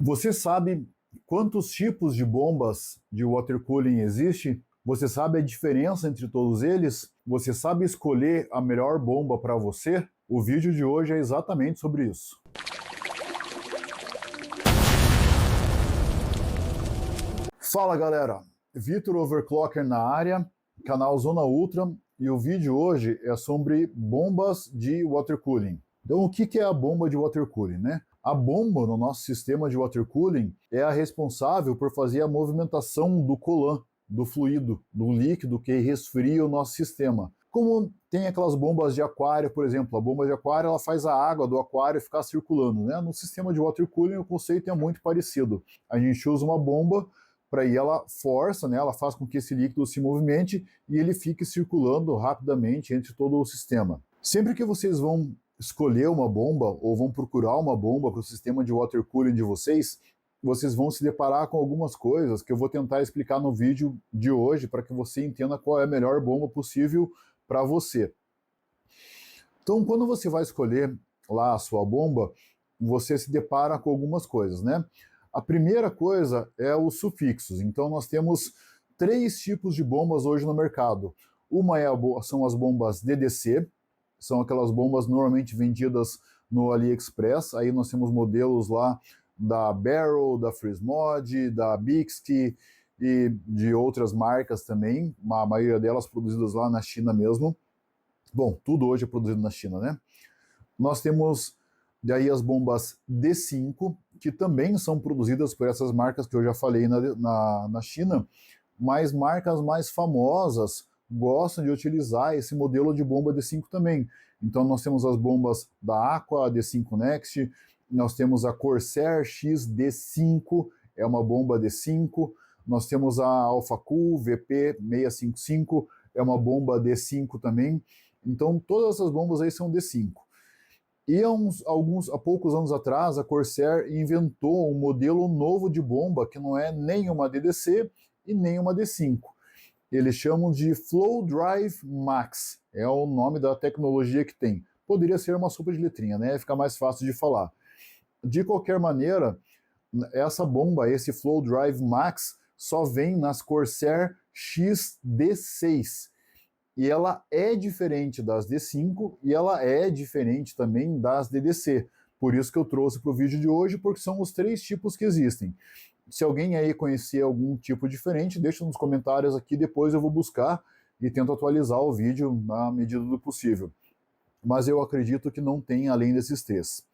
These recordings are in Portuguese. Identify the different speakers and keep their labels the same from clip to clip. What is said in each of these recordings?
Speaker 1: Você sabe quantos tipos de bombas de water cooling existem? Você sabe a diferença entre todos eles? Você sabe escolher a melhor bomba para você? O vídeo de hoje é exatamente sobre isso. Fala galera, Vitor Overclocker na área, canal Zona Ultra, e o vídeo hoje é sobre bombas de water cooling. Então, o que é a bomba de water cooling, né? A bomba no nosso sistema de water cooling é a responsável por fazer a movimentação do coolant, do fluido, do líquido que resfria o nosso sistema. Como tem aquelas bombas de aquário, por exemplo, a bomba de aquário ela faz a água do aquário ficar circulando, né? No sistema de water cooling o conceito é muito parecido. A gente usa uma bomba para aí ela força, né, ela faz com que esse líquido se movimente e ele fique circulando rapidamente entre todo o sistema. Sempre que vocês vão escolher uma bomba ou vão procurar uma bomba para o sistema de water cooling de vocês, vocês vão se deparar com algumas coisas que eu vou tentar explicar no vídeo de hoje para que você entenda qual é a melhor bomba possível para você. Então, quando você vai escolher lá a sua bomba, você se depara com algumas coisas, né? A primeira coisa é os sufixos. Então, nós temos três tipos de bombas hoje no mercado. Uma são as bombas DDC, são aquelas bombas normalmente vendidas no AliExpress. Aí nós temos modelos lá da Barrel, da Freezemod, da Bixby e de outras marcas também, a maioria delas produzidas lá na China mesmo. Bom, tudo hoje é produzido na China, né? Nós temos daí as bombas D5, que também são produzidas por essas marcas que eu já falei na China, mas marcas mais famosas gostam de utilizar esse modelo de bomba D5 também. Então nós temos as bombas da Aqua, a D5 Next, nós temos a Corsair X D5, é uma bomba D5, nós temos a Alpha Cool VP655, é uma bomba D5 também. Então todas essas bombas aí são D5. E há poucos anos atrás, a Corsair inventou um modelo novo de bomba que não é nem uma DDC e nem uma D5. Eles chamam de Flow Drive Max, é o nome da tecnologia que tem. Poderia ser uma sopa de letrinha, né? Fica mais fácil de falar. De qualquer maneira, essa bomba, esse Flow Drive Max, só vem nas Corsair XD6. E ela é diferente das D5 e ela é diferente também das DDC. Por isso que eu trouxe para o vídeo de hoje, porque são os três tipos que existem. Se alguém aí conhecer algum tipo diferente, deixa nos comentários aqui, depois eu vou buscar e tento atualizar o vídeo na medida do possível. Mas eu acredito que não tem além desses três.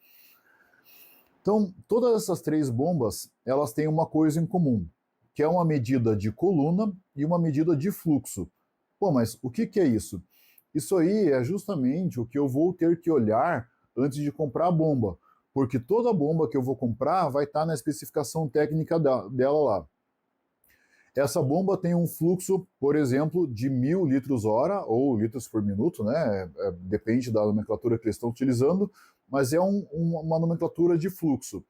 Speaker 1: Então, todas essas três bombas, elas têm uma coisa em comum, que é uma medida de coluna e uma medida de fluxo. Pô, mas o que é isso? Isso aí é justamente o que eu vou ter que olhar antes de comprar a bomba, porque toda bomba que eu vou comprar vai estar na especificação técnica dela lá. Essa bomba tem um fluxo, por exemplo, de 1000 litros hora, ou litros por minuto, né? Depende da nomenclatura que eles estão utilizando, mas é uma nomenclatura de fluxo.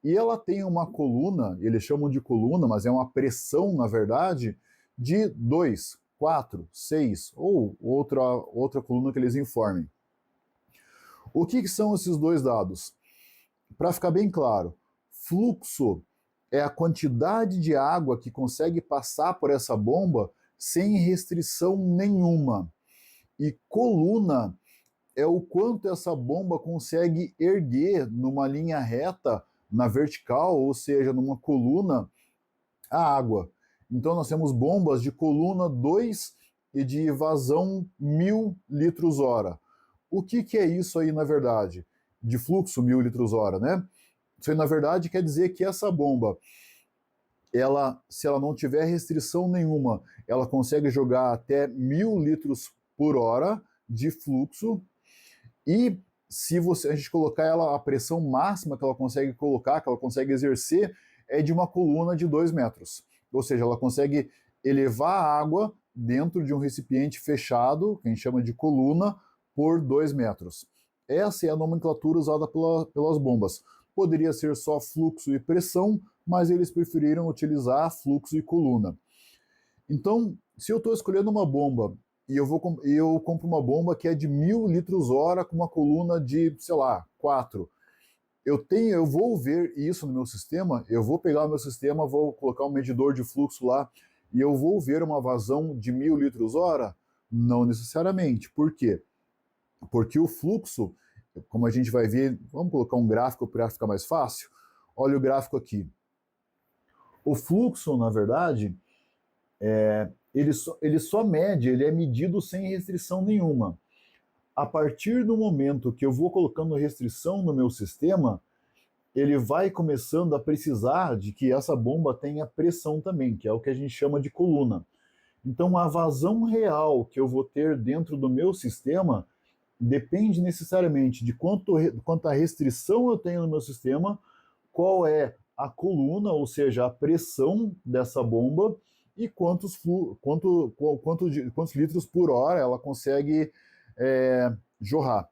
Speaker 1: E ela tem uma coluna, eles chamam de coluna, mas é uma pressão, na verdade, de 2, 4, 6 ou outra coluna que eles informem. O que são esses dois dados? Para ficar bem claro, fluxo é a quantidade de água que consegue passar por essa bomba sem restrição nenhuma. E coluna é o quanto essa bomba consegue erguer numa linha reta, na vertical, ou seja, numa coluna, a água. Então nós temos bombas de coluna 2 e de vazão 1000 litros hora. O que é isso aí na verdade? De fluxo 1000 litros hora, né? Isso aí na verdade quer dizer que essa bomba, se ela não tiver restrição nenhuma, ela consegue jogar até 1000 litros por hora de fluxo, e se a gente colocar ela, a pressão máxima que ela consegue colocar, que ela consegue exercer, é de uma coluna de 2 metros. Ou seja, ela consegue elevar a água dentro de um recipiente fechado, que a gente chama de coluna, por 2 metros. Essa é a nomenclatura usada pelas bombas. Poderia ser só fluxo e pressão, mas eles preferiram utilizar fluxo e coluna. Então, se eu estou escolhendo uma bomba e eu compro uma bomba que é de 1000 litros hora com uma coluna de, sei lá, 4, eu vou ver isso no meu sistema, eu vou pegar o meu sistema, vou colocar um medidor de fluxo lá e eu vou ver uma vazão de 1.000 litros hora? Não necessariamente. Por quê? Porque o fluxo, como a gente vai ver, vamos colocar um gráfico para ficar mais fácil. Olha o gráfico aqui. O fluxo, na verdade, ele só mede, ele é medido sem restrição nenhuma. A partir do momento que eu vou colocando restrição no meu sistema, ele vai começando a precisar de que essa bomba tenha pressão também, que é o que a gente chama de coluna. Então, a vazão real que eu vou ter dentro do meu sistema depende necessariamente de quanta restrição eu tenho no meu sistema, qual é a coluna, ou seja, a pressão dessa bomba e quantos litros por hora ela consegue jorrar.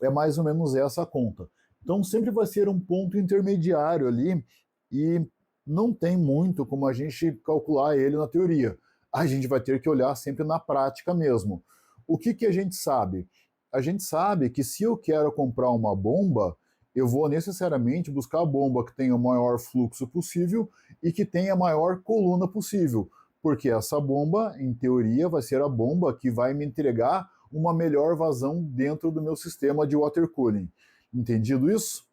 Speaker 1: É mais ou menos essa a conta. Então sempre vai ser um ponto intermediário ali e não tem muito como a gente calcular ele na teoria. A gente vai ter que olhar sempre na prática mesmo. O que a gente sabe? A gente sabe que se eu quero comprar uma bomba, eu vou necessariamente buscar a bomba que tenha o maior fluxo possível e que tenha a maior coluna possível, porque essa bomba, em teoria, vai ser a bomba que vai me entregar uma melhor vazão dentro do meu sistema de water cooling. Entendido isso?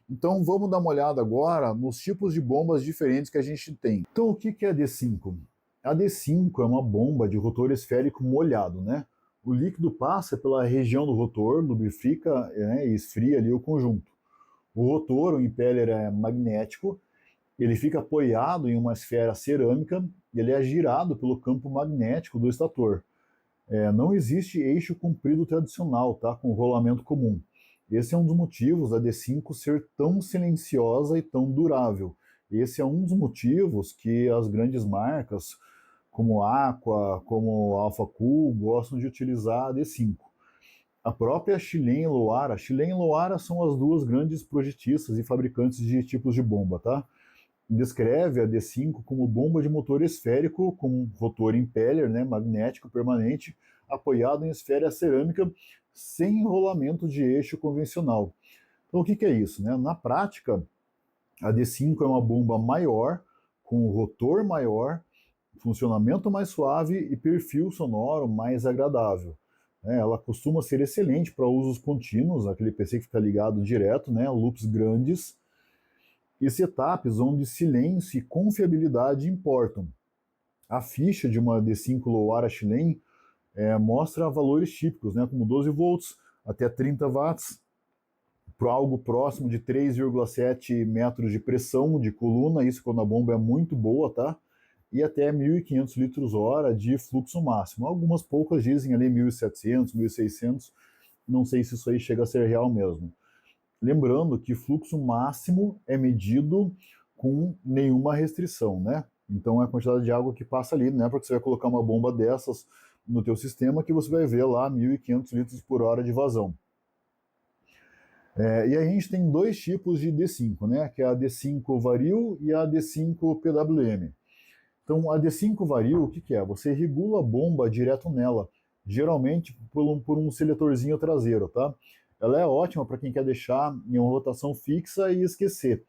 Speaker 1: Então vamos dar uma olhada agora nos tipos de bombas diferentes que a gente tem. Então o que é a D5? A D5 é uma bomba de rotor esférico molhado, né? O líquido passa pela região do rotor, lubrifica e esfria ali o conjunto. O rotor, o impeller é magnético, ele fica apoiado em uma esfera cerâmica e ele é girado pelo campo magnético do estator. Não existe eixo comprido tradicional, tá? Com rolamento comum. Esse é um dos motivos da D5 ser tão silenciosa e tão durável. Esse é um dos motivos que as grandes marcas, como Aqua, como Alpha Cool, gostam de utilizar a D5. A própria Chilen e Loara são as duas grandes projetistas e fabricantes de tipos de bomba, tá? Descreve a D5 como bomba de motor esférico com rotor impeller, né, magnético permanente, apoiado em esfera cerâmica, sem enrolamento de eixo convencional. Então o que é isso? Né? Na prática, a D5 é uma bomba maior, com rotor maior, funcionamento mais suave e perfil sonoro mais agradável. Ela costuma ser excelente para usos contínuos, aquele PC que fica ligado direto, né, loops grandes, e setups onde silêncio e confiabilidade importam. A ficha de uma D5 Loara Chilen mostra valores típicos, né, como 12 volts até 30 watts, para algo próximo de 3,7 metros de pressão de coluna, isso quando a bomba é muito boa, tá? E até 1.500 litros hora de fluxo máximo. Algumas poucas dizem ali 1.700, 1.600, não sei se isso aí chega a ser real mesmo. Lembrando que fluxo máximo é medido com nenhuma restrição, né? Então é a quantidade de água que passa ali, né? Porque você vai colocar uma bomba dessas no teu sistema que você vai ver lá 1.500 litros por hora de vazão. E a gente tem dois tipos de D5, né? Que é a D5 Varil e a D5 PWM. Então a D5 Varil, o que é? Você regula a bomba direto nela, geralmente por um seletorzinho traseiro, tá? Ela é ótima para quem quer deixar em uma rotação fixa e esquecer.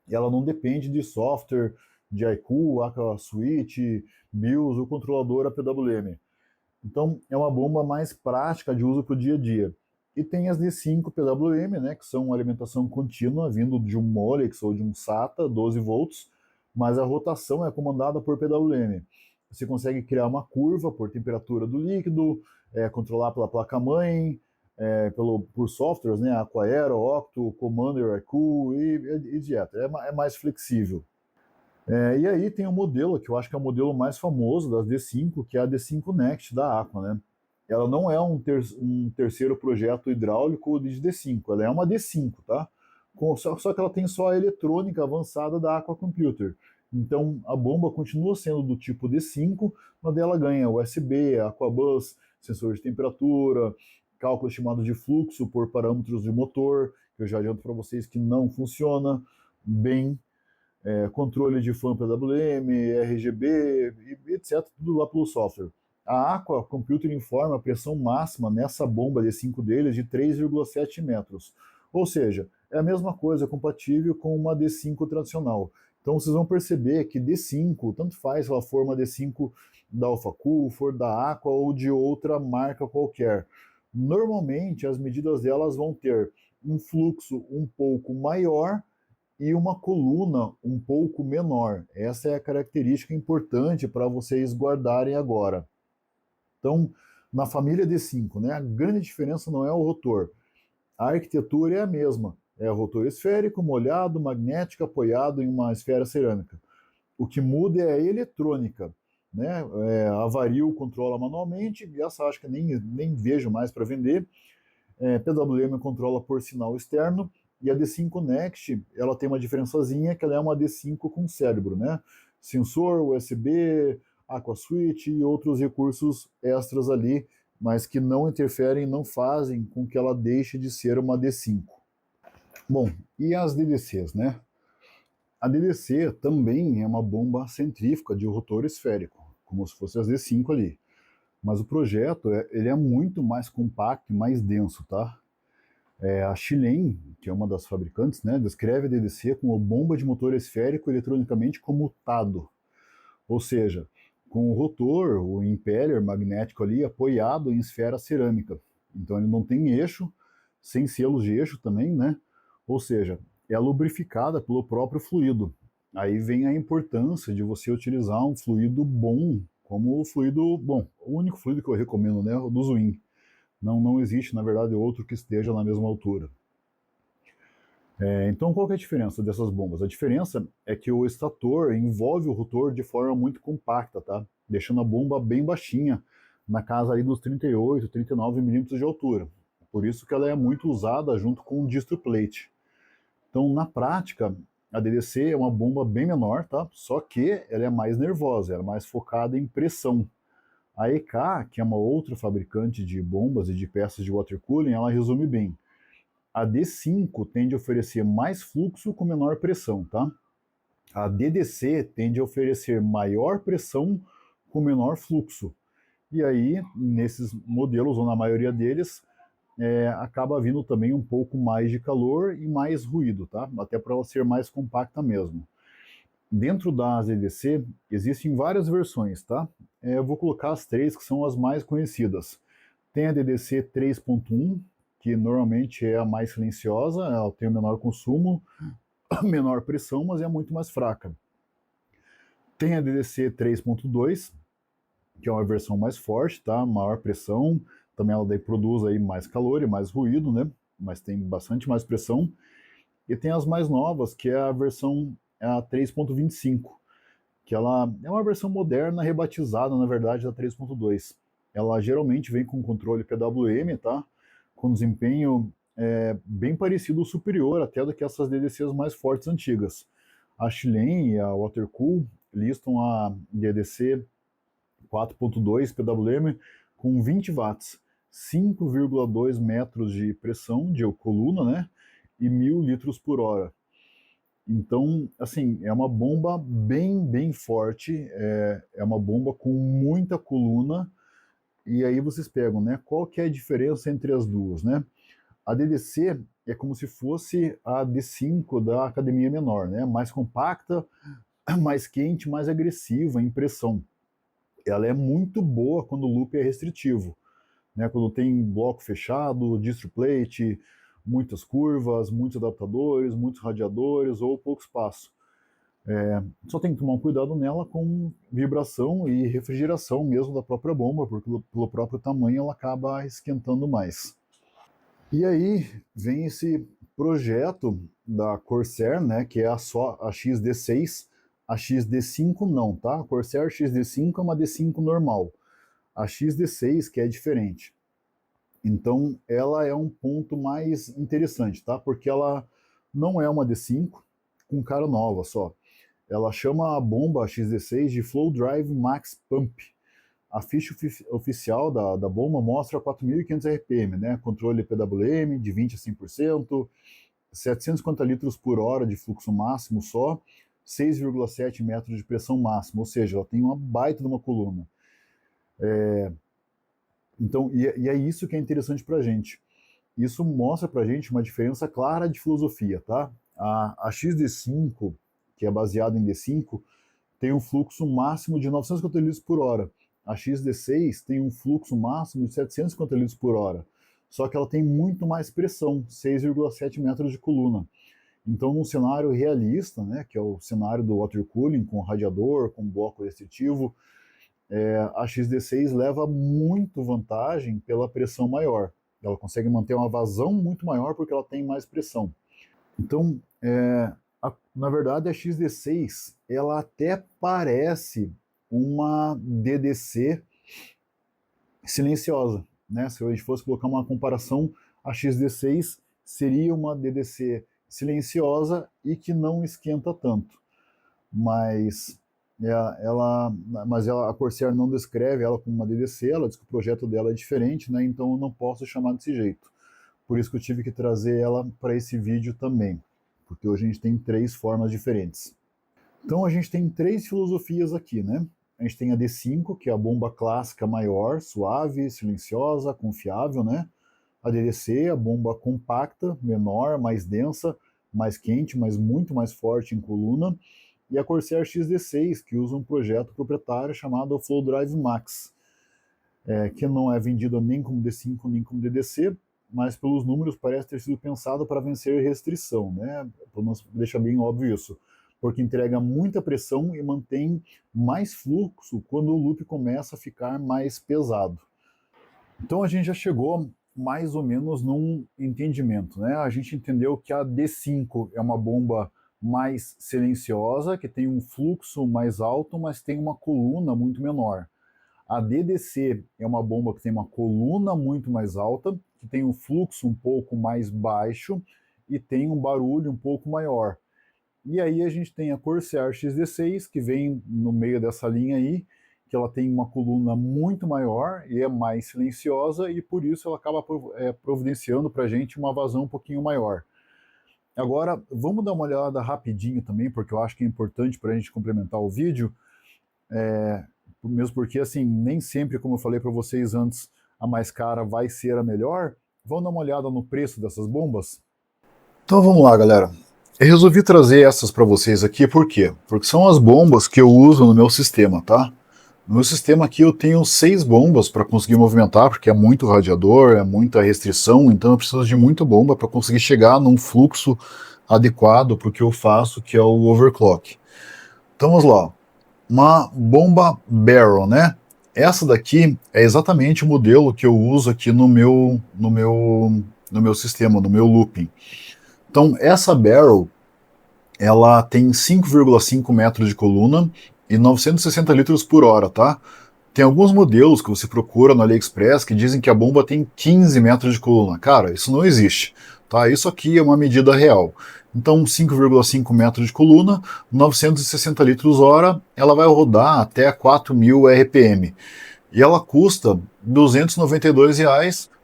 Speaker 1: Ela não depende de software, de iCool, Aqua Switch, BIOS ou controlador APWM. Então é uma bomba mais prática de uso para o dia a dia. E tem as D5 PWM, né, que são alimentação contínua, vindo de um Molex ou de um SATA, 12 volts, mas a rotação é comandada por PWM. Você consegue criar uma curva por temperatura do líquido, controlar pela placa-mãe, por softwares, né, Aquaero, Octo, Commander, iCool e etc. É mais flexível. E aí tem um modelo, que eu acho que é o modelo mais famoso das D5, que é a D5 Next da Aqua, né? Ela não é um terceiro projeto hidráulico de D5, ela é uma D5, tá? Só que ela tem só a eletrônica avançada da Aqua Computer. Então a bomba continua sendo do tipo D5, mas ela ganha USB, Aquabus, sensor de temperatura, cálculo estimado de fluxo por parâmetros de motor, que eu já adianto para vocês que não funciona bem, controle de fan PWM, RGB, etc., tudo lá pelo software. A Aqua Computer informa a pressão máxima nessa bomba D5 deles de 3,7 metros. Ou seja, é a mesma coisa, é compatível com uma D5 tradicional. Então vocês vão perceber que D5, tanto faz se ela for uma D5 da Alphacool, for da Aqua ou de outra marca qualquer. Normalmente as medidas delas vão ter um fluxo um pouco maior e uma coluna um pouco menor. Essa é a característica importante para vocês guardarem agora. Então, na família D5, né, a grande diferença não é o rotor. A arquitetura é a mesma. É o rotor esférico, molhado, magnético, apoiado em uma esfera cerâmica. O que muda é a eletrônica. Né? A Vario controla manualmente, essa acho que nem vejo mais para vender. PWM controla por sinal externo, e a D5 Next, ela tem uma diferençazinha, que ela é uma D5 com cérebro, né? Sensor, USB, Aqua Switch e outros recursos extras ali, mas que não interferem, não fazem com que ela deixe de ser uma D5. Bom, e as DDCs, né? A DDC também é uma bomba centrífuga de rotor esférico, como se fosse as D5 ali. Mas o projeto ele é muito mais compacto e mais denso, tá? A Chilen, que é uma das fabricantes, né, descreve a DDC como bomba de motor esférico eletronicamente comutado. Ou seja, com o rotor, o impeller magnético ali apoiado em esfera cerâmica. Então ele não tem eixo, sem selos de eixo também, né? Ou seja, é lubrificada pelo próprio fluido. Aí vem a importância de você utilizar um fluido bom, como o fluido, bom, o único fluido que eu recomendo, né, o do Zwin. Não existe, na verdade, outro que esteja na mesma altura. Então, qual que é a diferença dessas bombas? A diferença é que o estator envolve o rotor de forma muito compacta, tá? Deixando a bomba bem baixinha, na casa aí dos 38, 39 milímetros de altura. Por isso que ela é muito usada junto com o distro plate. Então, na prática, a DDC é uma bomba bem menor, tá? Só que ela é mais nervosa, ela é mais focada em pressão. A EK, que é uma outra fabricante de bombas e de peças de water cooling, ela resume bem. A D5 tende a oferecer mais fluxo com menor pressão, tá? A DDC tende a oferecer maior pressão com menor fluxo. E aí, nesses modelos, ou na maioria deles, acaba vindo também um pouco mais de calor e mais ruído, tá? Até para ela ser mais compacta mesmo. Dentro da DDC, existem várias versões, tá? Eu vou colocar as três que são as mais conhecidas. Tem a DDC 3.1, que normalmente é a mais silenciosa, ela tem o menor consumo, menor pressão, mas é muito mais fraca. Tem a DDC 3.2, que é uma versão mais forte, tá? Maior pressão, também ela daí produz aí mais calor e mais ruído, né? Mas tem bastante mais pressão. E tem as mais novas, que é a versão 3.25, que ela é uma versão moderna, rebatizada, na verdade, da 3.2. Ela geralmente vem com controle PWM, tá? Com desempenho bem parecido ou superior até do que essas DDCs mais fortes antigas. A Chilen e a Watercool listam a DDC 4.2 PWM com 20 watts, 5,2 metros de pressão de coluna, né? E 1.000 litros por hora. Então, assim, é uma bomba bem forte, é uma bomba com muita coluna, e aí vocês pegam, né, qual que é a diferença entre as duas, né? A DDC é como se fosse a D5 da academia menor, né? Mais compacta, mais quente, mais agressiva em pressão. Ela é muito boa quando o loop é restritivo, né? Quando tem bloco fechado, distro plate, muitas curvas, muitos adaptadores, muitos radiadores ou pouco espaço. Só tem que tomar um cuidado nela com vibração e refrigeração mesmo da própria bomba, porque pelo próprio tamanho ela acaba esquentando mais. E aí vem esse projeto da Corsair, né, que é só a XD6, a XD5 não, tá? A Corsair XD5 é uma D5 normal. A XD6 que é diferente. Então, ela é um ponto mais interessante, tá? Porque ela não é uma D5 com cara nova só. Ela chama a bomba XD6 de Flow Drive Max Pump. A ficha oficial da bomba mostra 4.500 RPM, né? Controle PWM de 20 a 100%, 750 litros por hora de fluxo máximo só, 6,7 metros de pressão máxima, ou seja, ela tem uma baita de uma coluna. Então, e é isso que é interessante para a gente. isso mostra para a gente uma diferença clara de filosofia, tá? A XD5, que é baseada em D5, tem um fluxo máximo de 950 litros por hora. A XD6 tem um fluxo máximo de 750 litros por hora. Só que ela tem muito mais pressão, 6,7 metros de coluna. Então, num cenário realista, né, que é o cenário do water cooling, com radiador, com bloco restritivo, a XD6 leva muito vantagem pela pressão maior. Ela consegue manter uma vazão muito maior porque ela tem mais pressão. Então, na verdade, a XD6 ela até parece uma DDC silenciosa, né? Se a gente fosse colocar uma comparação, a XD6 seria uma DDC silenciosa e que não esquenta tanto. Mas a Corsair não descreve ela como uma DDC, ela diz que o projeto dela é diferente, né? Então eu não posso chamar desse jeito. Por isso que eu tive que trazer ela para esse vídeo também, porque hoje a gente tem 3 formas diferentes. Então a gente tem 3 filosofias aqui, né? A gente tem a D5, que é a bomba clássica maior, suave, silenciosa, confiável, né? A DDC, a bomba compacta, menor, mais densa, mais quente, mas muito mais forte em coluna. E a Corsair XD6, que usa um projeto proprietário chamado Flow Drive Max, que não é vendido nem como D5 nem como DDC, mas pelos números parece ter sido pensado para vencer restrição, né? Deixa bem óbvio isso, porque entrega muita pressão e mantém mais fluxo quando o loop começa a ficar mais pesado. Então a gente já chegou mais ou menos num entendimento, né? A gente entendeu que a D5 é uma bomba mais silenciosa, que tem um fluxo mais alto, mas tem uma coluna muito menor. A DDC é uma bomba que tem uma coluna muito mais alta, que tem um fluxo um pouco mais baixo e tem um barulho um pouco maior. E aí a gente tem a Corsair XD6, que vem no meio dessa linha aí, que ela tem uma coluna muito maior e é mais silenciosa, e por isso ela acaba providenciando para a gente uma vazão um pouquinho maior. Agora, vamos dar uma olhada rapidinho também, porque eu acho que é importante para a gente complementar o vídeo, mesmo porque, assim, nem sempre, como eu falei para vocês antes, a mais cara vai ser a melhor. Vamos dar uma olhada no preço dessas bombas? Então vamos lá, galera. Eu resolvi trazer essas para vocês aqui, por quê? Porque são as bombas que eu uso no meu sistema, tá? No meu sistema aqui eu tenho 6 bombas para conseguir movimentar, porque é muito radiador, é muita restrição, então eu preciso de muita bomba para conseguir chegar num fluxo adequado para o que eu faço, que é o overclock. Então vamos lá. Uma bomba barrel, né? Essa daqui é exatamente o modelo que eu uso aqui no meu sistema, no meu looping. Então essa barrel, ela tem 5,5 metros de coluna e 960 litros por hora, tá? Tem alguns modelos que você procura no AliExpress que dizem que a bomba tem 15 metros de coluna. Cara, isso não existe, tá? Isso aqui é uma medida real. Então, 5,5 metros de coluna, 960 litros hora, ela vai rodar até 4.000 RPM. E ela custa R$ 292,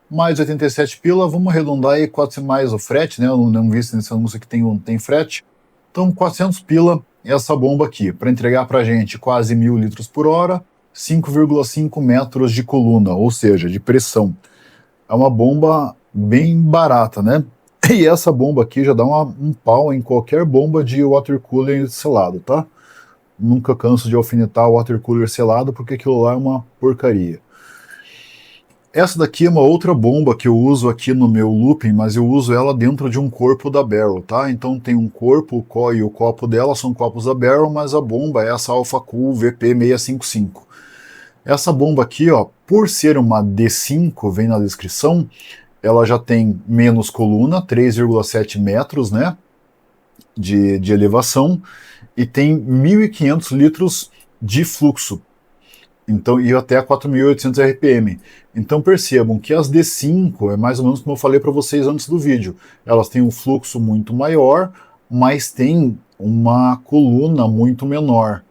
Speaker 1: mais 87 pila, vamos arredondar aí, 400 mais o frete, né? Eu não vi nesse anúncio que tem frete. Então, 400 pila essa bomba aqui, para entregar para a gente quase 1.000 litros por hora, 5,5 metros de coluna, ou seja, de pressão. É uma bomba bem barata, né? E essa bomba aqui já dá um pau em qualquer bomba de water cooler selado, tá? Nunca canso de alfinetar o water cooler selado, porque aquilo lá é uma porcaria. Essa daqui é uma outra bomba que eu uso aqui no meu looping, mas eu uso ela dentro de um corpo da barrel, tá? Então tem um corpo, o CO e o copo dela são copos da barrel, mas a bomba é essa Alpha Cool VP655. Essa bomba aqui, ó, por ser uma D5, vem na descrição, ela já tem menos coluna, 3,7 metros, né, de elevação, e tem 1.500 litros de fluxo. Então, e até 4.800 RPM. Então percebam que as D5 é mais ou menos como eu falei para vocês antes do vídeo. Elas têm um fluxo muito maior, mas tem uma coluna muito menor.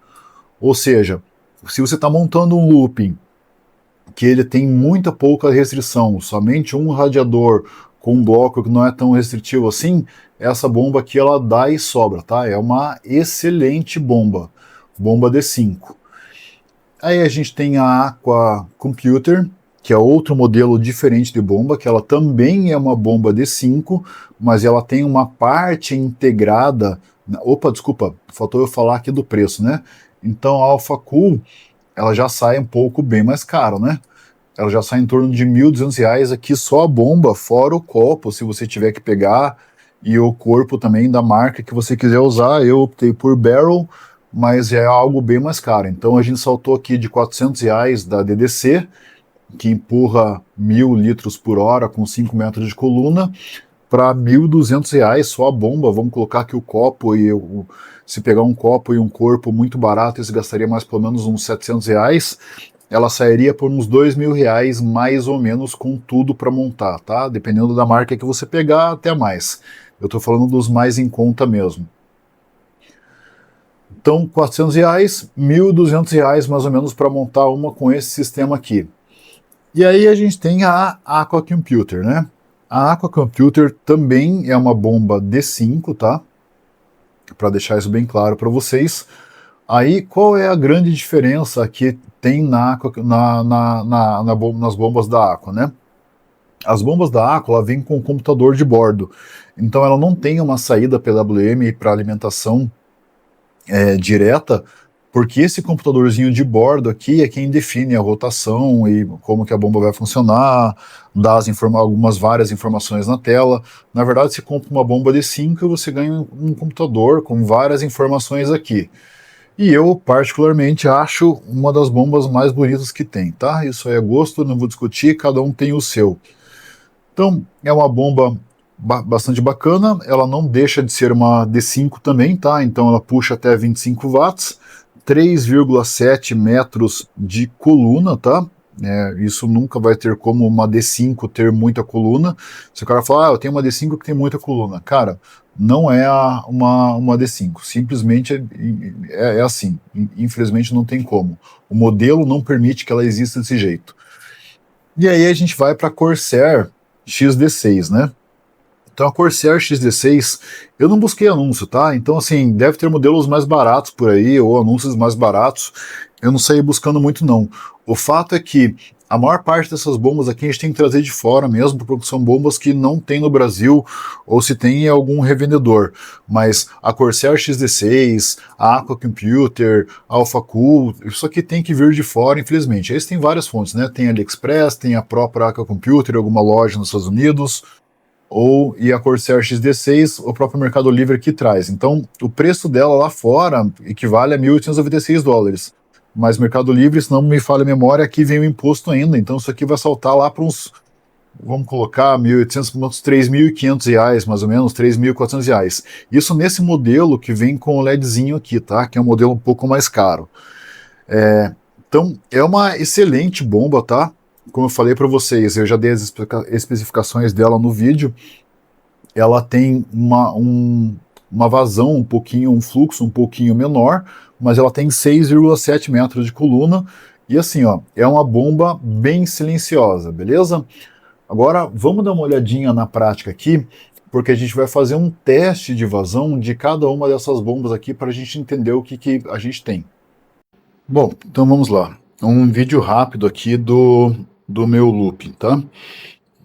Speaker 1: Ou seja, se você está montando um looping que ele tem muita pouca restrição, somente um radiador com um bloco que não é tão restritivo assim, essa bomba aqui ela dá e sobra, tá? É uma excelente bomba, bomba D5. Aí a gente tem a Aqua Computer, que é outro modelo diferente de bomba, que ela também é uma bomba D5, mas ela tem uma parte integrada. Opa, desculpa, faltou eu falar aqui do preço, né? Então a Alpha Cool, ela já sai um pouco bem mais caro, né? Ela já sai em torno de R$ 1.200 aqui só a bomba, fora o copo, se você tiver que pegar, e o corpo também da marca que você quiser usar. Eu optei por Barrel, mas é algo bem mais caro. Então a gente saltou aqui de R$ 400 da DDC, que empurra 1.000 litros por hora com 5 metros de coluna, para R$ 1.200 só a bomba. Vamos colocar aqui o copo se pegar um copo e um corpo muito barato, isso gastaria mais pelo menos uns R$ 700. Ela sairia por uns R$ 2.000 mais ou menos com tudo para montar, tá? Dependendo da marca que você pegar, até mais. Eu estou falando dos mais em conta mesmo. Então, R$ 400, R$ 1.200 mais ou menos para montar uma com esse sistema aqui. E aí a gente tem a Aqua Computer, né? A Aqua Computer também é uma bomba D5, tá? Para deixar isso bem claro para vocês. Aí, qual é a grande diferença que tem nas bombas da Aqua, né? As bombas da Aqua, ela vem com computador de bordo. Então, ela não tem uma saída PWM para alimentação direta, porque esse computadorzinho de bordo aqui é quem define a rotação e como que a bomba vai funcionar, dá várias informações na tela. Na verdade, você compra uma bomba D5 e você ganha um computador com várias informações aqui. E eu, particularmente, acho uma das bombas mais bonitas que tem, tá? Isso é gosto, não vou discutir, cada um tem o seu. Então, é uma bomba bastante bacana, ela não deixa de ser uma D5 também, tá? Então ela puxa até 25 watts, 3,7 metros de coluna, tá? Isso nunca vai ter como uma D5 ter muita coluna. Se o cara falar, eu tenho uma D5 que tem muita coluna. Cara, não é uma D5, simplesmente é assim, infelizmente não tem como. O modelo não permite que ela exista desse jeito. E aí a gente vai para a Corsair XD6, né? Então a Corsair XD6, eu não busquei anúncio, tá? Então assim, deve ter modelos mais baratos por aí, ou anúncios mais baratos, eu não saí buscando muito não. O fato é que a maior parte dessas bombas aqui a gente tem que trazer de fora mesmo, porque são bombas que não tem no Brasil, ou se tem em algum revendedor. Mas a Corsair XD6, a Aqua Computer, a Alpha Cool, isso aqui tem que vir de fora, infelizmente. Eles têm várias fontes, né? Tem a AliExpress, tem a própria Aqua Computer, alguma loja nos Estados Unidos, e a Corsair XD6, o próprio Mercado Livre que traz. Então, o preço dela lá fora equivale a $1.896. Mas Mercado Livre, se não me falha a memória, aqui vem o imposto ainda. Então, isso aqui vai saltar lá para uns, vamos colocar, 1.800, uns R$ 3.500, mais ou menos, R$ 3.400. Isso nesse modelo que vem com o LEDzinho aqui, tá? Que é um modelo um pouco mais caro. Então, é uma excelente bomba, tá? Como eu falei para vocês, eu já dei as especificações dela no vídeo. Ela tem uma vazão um fluxo um pouquinho menor, mas ela tem 6,7 metros de coluna. E assim, ó, é uma bomba bem silenciosa, beleza? Agora, vamos dar uma olhadinha na prática aqui, porque a gente vai fazer um teste de vazão de cada uma dessas bombas aqui para a gente entender o que a gente tem. Bom, então vamos lá. Um vídeo rápido aqui do meu looping, tá?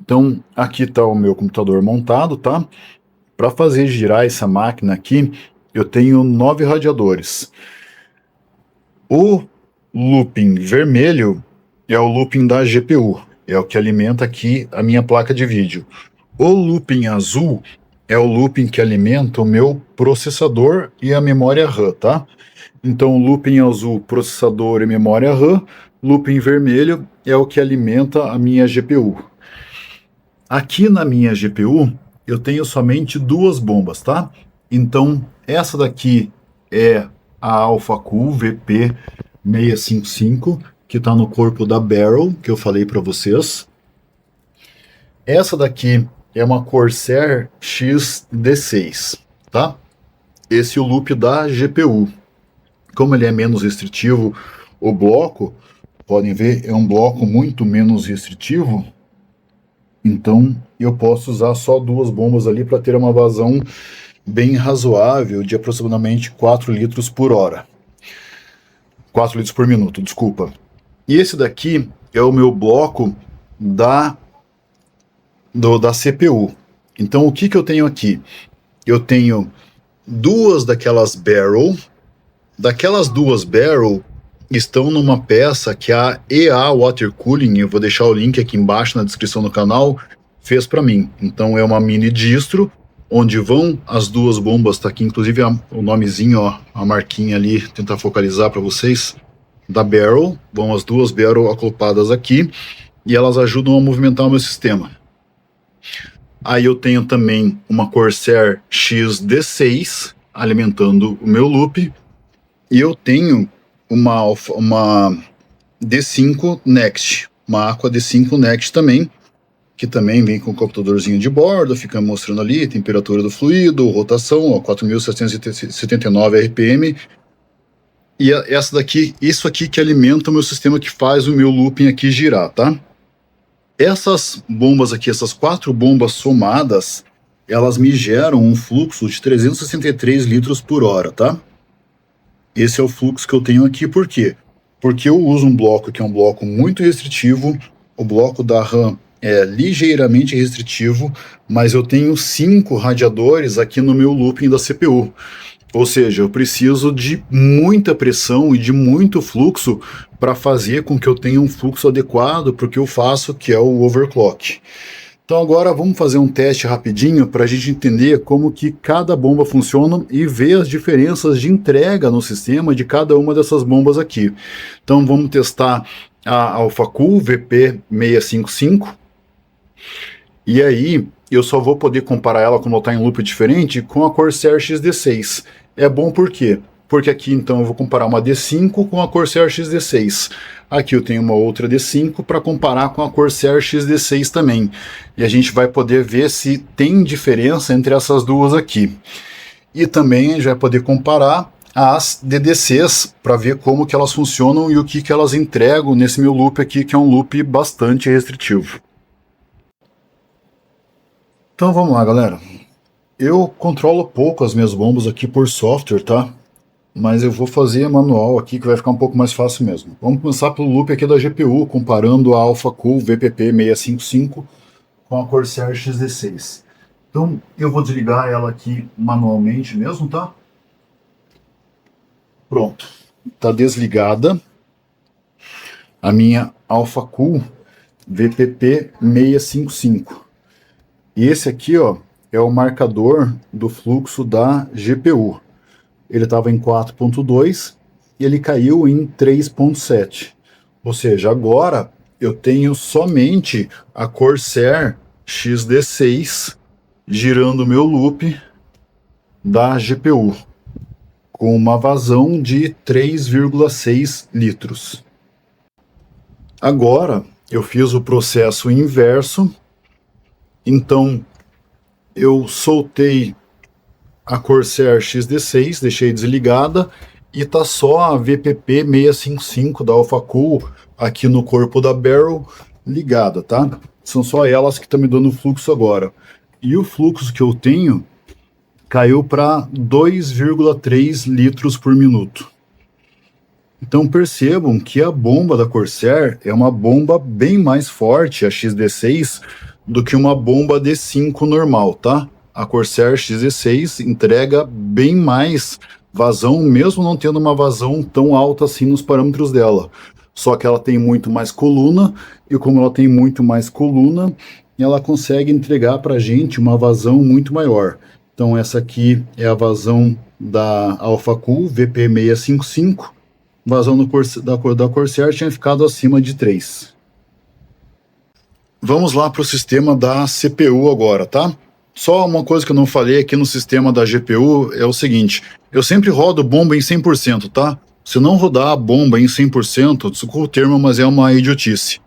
Speaker 1: Então, aqui está o meu computador montado, tá? Para fazer girar essa máquina aqui, eu tenho 9 radiadores. O looping vermelho é o looping da GPU, é o que alimenta aqui a minha placa de vídeo. O looping azul é o looping que alimenta o meu processador e a memória RAM, tá? Então, looping azul, processador e memória RAM. Looping vermelho é o que alimenta a minha GPU. Aqui na minha GPU, eu tenho somente 2 bombas, tá? Então, essa daqui é a Alpha Cool VP655, que está no corpo da Barrel, que eu falei para vocês. Essa daqui é uma Corsair XD6, tá? Esse é o loop da GPU. Como ele é menos restritivo, o bloco, podem ver, é um bloco muito menos restritivo. Então, eu posso usar só 2 bombas ali para ter uma vazão bem razoável de aproximadamente 4 litros por hora. 4 litros por minuto, desculpa. E esse daqui é o meu bloco da CPU. Então, o que eu tenho aqui? Eu tenho duas daquelas barrel. Daquelas duas barrel estão numa peça que a EA Water Cooling, eu vou deixar o link aqui embaixo na descrição do canal, fez para mim. Então é uma mini distro, onde vão as duas bombas, tá aqui inclusive o nomezinho, ó, a marquinha ali, tentar focalizar para vocês, da barrel, vão as duas barrel acopladas aqui, e elas ajudam a movimentar o meu sistema. Aí eu tenho também uma Corsair XD6 alimentando o meu loop, e eu tenho uma D5 Next, uma Aqua D5 Next também, que também vem com o computadorzinho de bordo, fica mostrando ali temperatura do fluido, rotação, 4.779 RPM, e isso aqui que alimenta o meu sistema, que faz o meu looping aqui girar, tá? Essas bombas aqui, essas 4 bombas somadas, elas me geram um fluxo de 363 litros por hora, tá? Esse é o fluxo que eu tenho aqui, por quê? Porque eu uso um bloco que é um bloco muito restritivo, o bloco da RAM é ligeiramente restritivo, mas eu tenho 5 radiadores aqui no meu looping da CPU. Ou seja, eu preciso de muita pressão e de muito fluxo para fazer com que eu tenha um fluxo adequado para o que eu faço, que é o overclock. Então agora vamos fazer um teste rapidinho para a gente entender como que cada bomba funciona e ver as diferenças de entrega no sistema de cada uma dessas bombas aqui. Então vamos testar a AlphaCool VP655, e aí eu só vou poder comparar ela, como ela está em loop diferente, com a Corsair XD6. É bom por quê? Porque aqui então eu vou comparar uma D5 com a Corsair XD6. Aqui eu tenho uma outra D5 para comparar com a Corsair XD6 também. E a gente vai poder ver se tem diferença entre essas duas aqui. E também a gente vai poder comparar as DDCs para ver como que elas funcionam e o que elas entregam nesse meu loop aqui, que é um loop bastante restritivo. Então vamos lá, galera. Eu controlo pouco as minhas bombas aqui por software, tá? Mas eu vou fazer manual aqui, que vai ficar um pouco mais fácil mesmo. Vamos começar pelo loop aqui da GPU, comparando a AlphaCool VPP655 com a Corsair XD6. Então eu vou desligar ela aqui manualmente mesmo, tá? Pronto. Tá desligada a minha AlphaCool VPP655. E esse aqui, ó, é o marcador do fluxo da GPU. Ele estava em 4.2 e ele caiu em 3.7. Ou seja, agora eu tenho somente a Corsair XD6 girando o meu loop da GPU, com uma vazão de 3,6 litros. Agora eu fiz o processo inverso. Então, eu soltei a Corsair XD6, deixei desligada, e tá só a VPP655 da AlphaCool aqui no corpo da barrel ligada, tá? São só elas que estão me dando fluxo agora. E o fluxo que eu tenho caiu para 2,3 litros por minuto. Então percebam que a bomba da Corsair é uma bomba bem mais forte, a XD6, do que uma bomba D5 normal, tá? A Corsair XD6 entrega bem mais vazão, mesmo não tendo uma vazão tão alta assim nos parâmetros dela. Só que ela tem muito mais coluna, e como ela tem muito mais coluna, ela consegue entregar para a gente uma vazão muito maior. Então essa aqui é a vazão da AlphaCool VP655, vazão da Corsair tinha ficado acima de 3. Vamos lá para o sistema da CPU agora, tá? Só uma coisa que eu não falei aqui no sistema da GPU é o seguinte: eu sempre rodo bomba em 100%, tá? Se não rodar a bomba em 100%, desculpa o termo, mas é uma idiotice.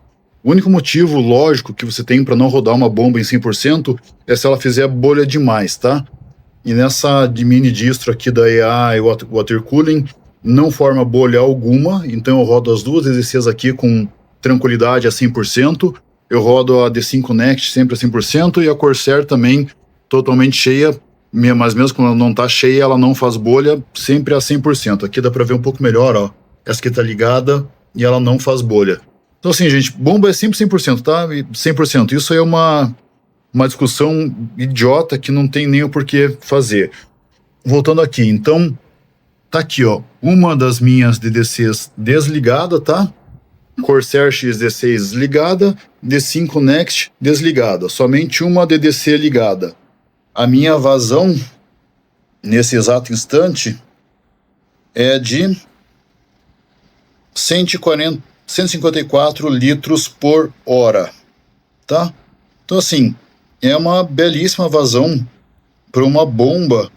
Speaker 1: O único motivo lógico que você tem para não rodar uma bomba em 100% é se ela fizer bolha demais, tá? E nessa mini distro aqui da EA e Water Cooling não forma bolha alguma, então eu rodo as duas DDCs aqui com tranquilidade a 100%. Eu rodo a D5 Next sempre a 100% e a Corsair também totalmente cheia, mas mesmo quando ela não está cheia, ela não faz bolha, sempre a 100%. Aqui dá para ver um pouco melhor, ó. Essa aqui está ligada e ela não faz bolha. Então assim, gente, bomba é sempre 100%, tá? 100%. Isso aí é uma discussão idiota que não tem nem o porquê fazer. Voltando aqui, então, tá aqui, ó, uma das minhas DDCs desligada, tá? Corsair XD6 ligada, D5 Next desligada, somente uma DDC ligada. A minha vazão, nesse exato instante, é de 154 litros por hora, tá? Então, assim, é uma belíssima vazão para uma bomba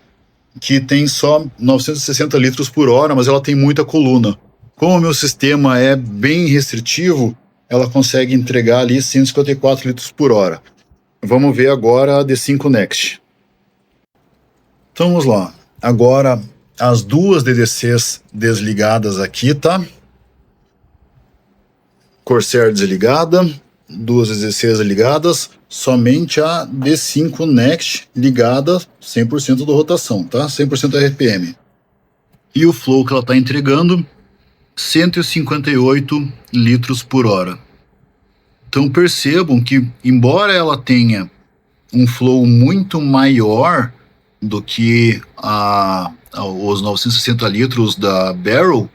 Speaker 1: que tem só 960 litros por hora, mas ela tem muita coluna. Como o meu sistema é bem restritivo, ela consegue entregar ali 154 litros por hora. Vamos ver agora a D5 Next. Então vamos lá. Agora as duas DDCs desligadas aqui, tá? Corsair desligada, duas DDCs ligadas, somente a D5 Next ligada, 100% da rotação, tá? 100% RPM. E o flow que ela está entregando, 158 litros por hora. Então percebam que, embora ela tenha um flow muito maior do que os 960 litros da Barrel,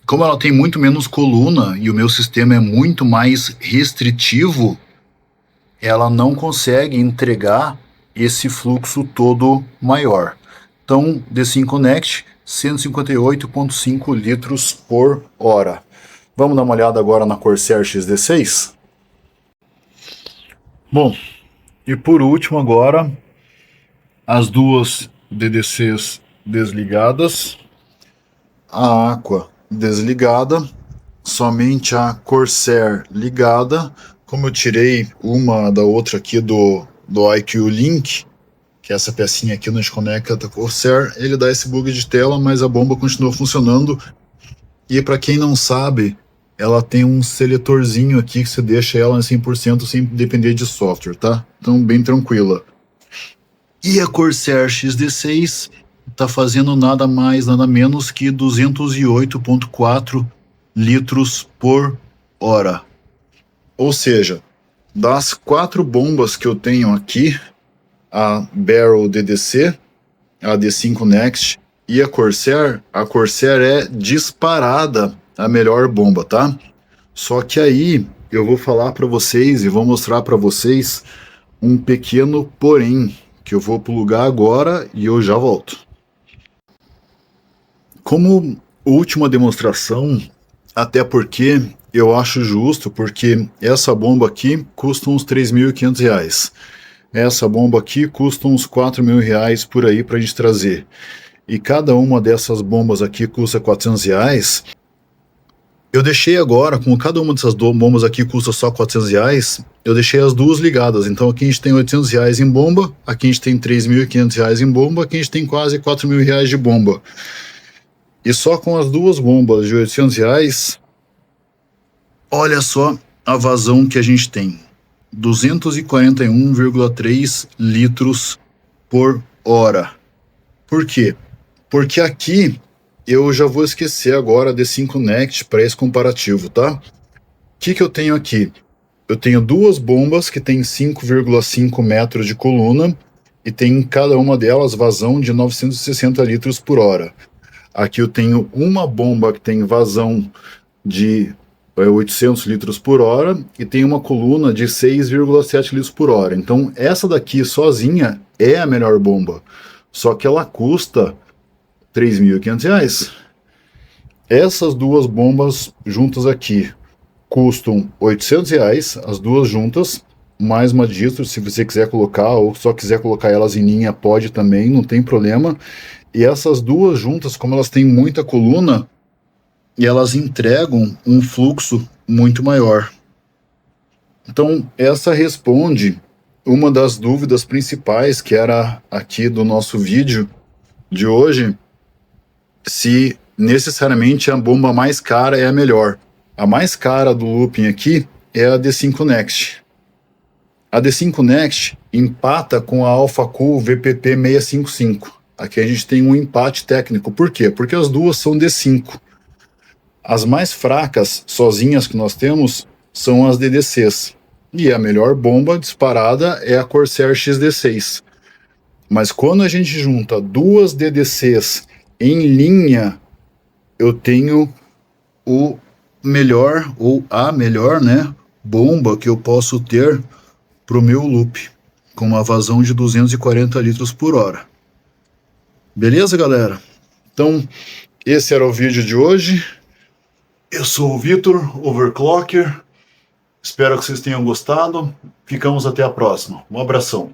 Speaker 1: como ela tem muito menos coluna e o meu sistema é muito mais restritivo, ela não consegue entregar esse fluxo todo maior. Então, D5 Next, 158,5 litros por hora. Vamos dar uma olhada agora na Corsair XD6? Bom, e por último agora, as duas DDCs desligadas, a Aqua desligada, somente a Corsair ligada. Como eu tirei uma da outra aqui do IQ Link, que é essa pecinha aqui não desconecta da Corsair, ele dá esse bug de tela, mas a bomba continua funcionando. E para quem não sabe, ela tem um seletorzinho aqui que você deixa ela em 100% sem depender de software, tá? Então bem tranquila. E a Corsair XD6 está fazendo nada mais, nada menos que 208,4 litros por hora. Ou seja, das 4 bombas que eu tenho aqui, a Barrel DDC, a D5 Next e a Corsair é disparada a melhor bomba, tá? Só que aí eu vou falar para vocês e vou mostrar para vocês um pequeno porém, que eu vou plugar agora e eu já volto. Como última demonstração, até porque eu acho justo, porque essa bomba aqui custa uns R$3.500. Essa bomba aqui custa uns R$4.000 por aí para a gente trazer. E cada uma dessas bombas aqui custa R$400. Eu deixei agora, como cada uma dessas bombas aqui custa só R$400, eu deixei as duas ligadas. Então aqui a gente tem R$800 em bomba, aqui a gente tem R$3.500 em bomba, aqui a gente tem quase R$4.000 de bomba. E só com as duas bombas de R$800, olha só a vazão que a gente tem. 241,3 litros por hora. Por quê? Porque aqui eu já vou esquecer agora a D5 Next para esse comparativo, tá? O que eu tenho aqui? Eu tenho duas bombas que tem 5,5 metros de coluna e tem em cada uma delas vazão de 960 litros por hora. Aqui eu tenho uma bomba que tem vazão de 800 litros por hora e tem uma coluna de 6,7 litros por hora. Então essa daqui sozinha é a melhor bomba, só que ela custa R$3.500. Essas duas bombas juntas aqui custam R$800, as duas juntas, mais uma distro, se você quiser colocar, ou só quiser colocar elas em linha, pode também, não tem problema. E essas duas juntas, como elas têm muita coluna, e elas entregam um fluxo muito maior. Então, essa responde uma das dúvidas principais que era aqui do nosso vídeo de hoje, se necessariamente a bomba mais cara é a melhor. A mais cara do looping aqui é a D5 Next. A D5 Next empata com a AlphaCool VPP 655. Aqui a gente tem um empate técnico. Por quê? Porque as duas são D5. As mais fracas, sozinhas que nós temos, são as DDCs. E a melhor bomba disparada é a Corsair XD6. Mas quando a gente junta duas DDCs em linha, eu tenho o melhor, ou a melhor, né, bomba que eu posso ter para o meu loop, com uma vazão de 240 litros por hora. Beleza, galera? Então, esse era o vídeo de hoje. Eu sou o Vitor, Overclocker. Espero que vocês tenham gostado. Ficamos até a próxima. Um abração.